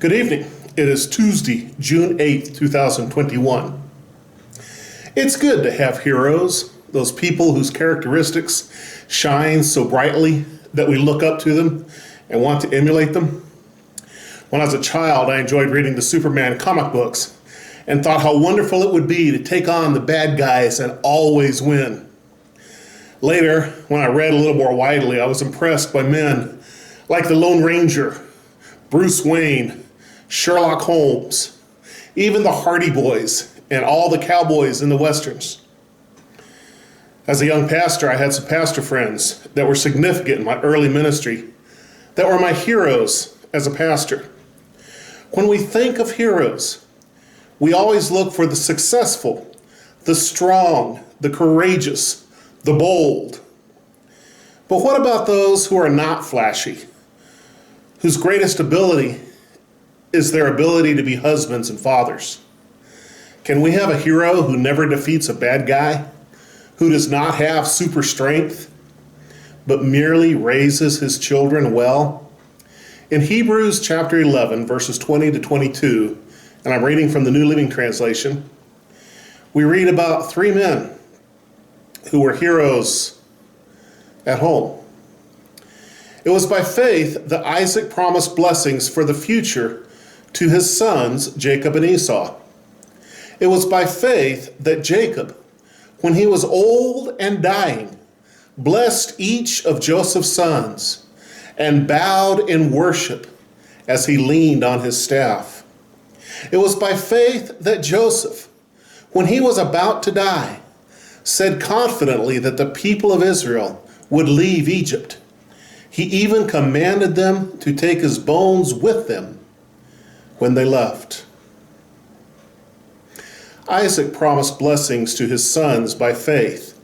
Good evening. It is Tuesday, June 8th, 2021. It's good to have heroes, those people whose characteristics shine so brightly that we look up to them and want to emulate them. When I was a child, I enjoyed reading the Superman comic books and thought how wonderful it would be to take on the bad guys and always win. Later, when I read a little more widely, I was impressed by men like the Lone Ranger, Bruce Wayne, Sherlock Holmes, even the Hardy Boys, and all the cowboys in the westerns. As a young pastor, I had some pastor friends that were significant in my early ministry, that were my heroes as a pastor. When we think of heroes, we always look for the successful, the strong, the courageous, the bold. But what about those who are not flashy, whose greatest ability is their ability to be husbands and fathers? Can we have a hero who never defeats a bad guy, who does not have super strength, but merely raises his children well? In Hebrews chapter 11, verses 20 to 22, and I'm reading from the New Living Translation, we read about three men who were heroes at home. It was by faith that Isaac promised blessings for the future to his sons, Jacob and Esau. It was by faith that Jacob, when he was old and dying, blessed each of Joseph's sons and bowed in worship as he leaned on his staff. It was by faith that Joseph, when he was about to die, said confidently that the people of Israel would leave Egypt. He even commanded them to take his bones with them when they left. Isaac promised blessings to his sons by faith.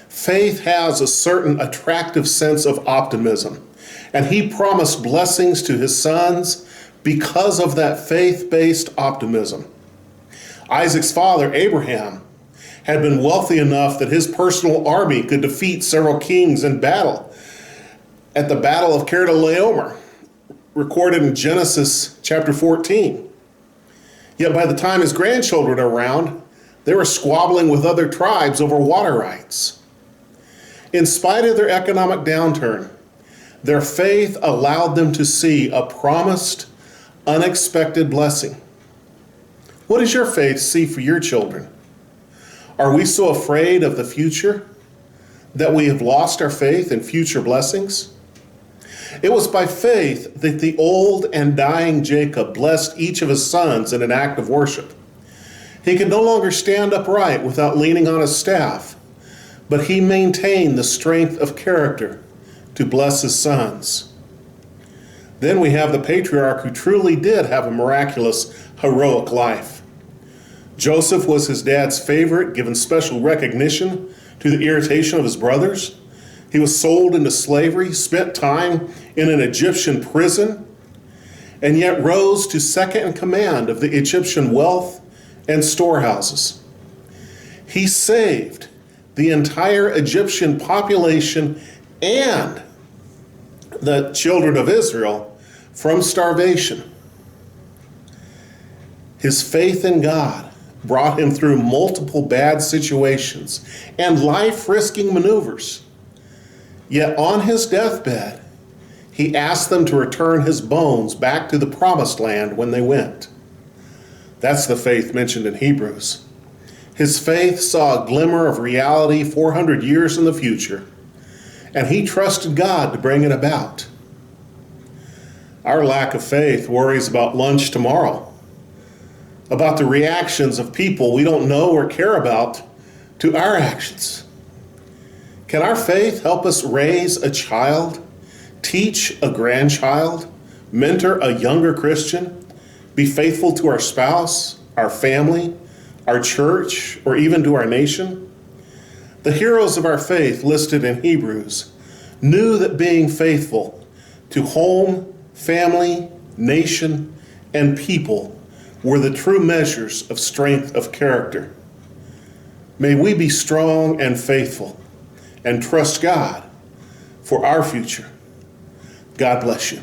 Faith has a certain attractive sense of optimism, and he promised blessings to his sons because of that faith-based optimism. Isaac's father, Abraham, had been wealthy enough that his personal army could defeat several kings in battle. At the Battle of Kedorlaomer, recorded in Genesis chapter 14. Yet by the time his grandchildren were around, they were squabbling with other tribes over water rights. In spite of their economic downturn, their faith allowed them to see a promised, unexpected blessing. What does your faith see for your children? Are we so afraid of the future that we have lost our faith in future blessings? It was by faith that the old and dying Jacob blessed each of his sons in an act of worship. He could no longer stand upright without leaning on his staff, but he maintained the strength of character to bless his sons. Then we have the patriarch who truly did have a miraculous, heroic life. Joseph was his dad's favorite, given special recognition to the irritation of his brothers. He was sold into slavery, spent time in an Egyptian prison, and yet rose to second in command of the Egyptian wealth and storehouses. He saved the entire Egyptian population and the children of Israel from starvation. His faith in God brought him through multiple bad situations and life-risking maneuvers. Yet on his deathbed, he asked them to return his bones back to the promised land when they went. That's the faith mentioned in Hebrews. His faith saw a glimmer of reality 400 years in the future, and he trusted God to bring it about. Our lack of faith worries about lunch tomorrow, about the reactions of people we don't know or care about to our actions. Can our faith help us raise a child, teach a grandchild, mentor a younger Christian, be faithful to our spouse, our family, our church, or even to our nation? The heroes of our faith listed in Hebrews knew that being faithful to home, family, nation, and people were the true measures of strength of character. May we be strong and faithful and trust God for our future. God bless you.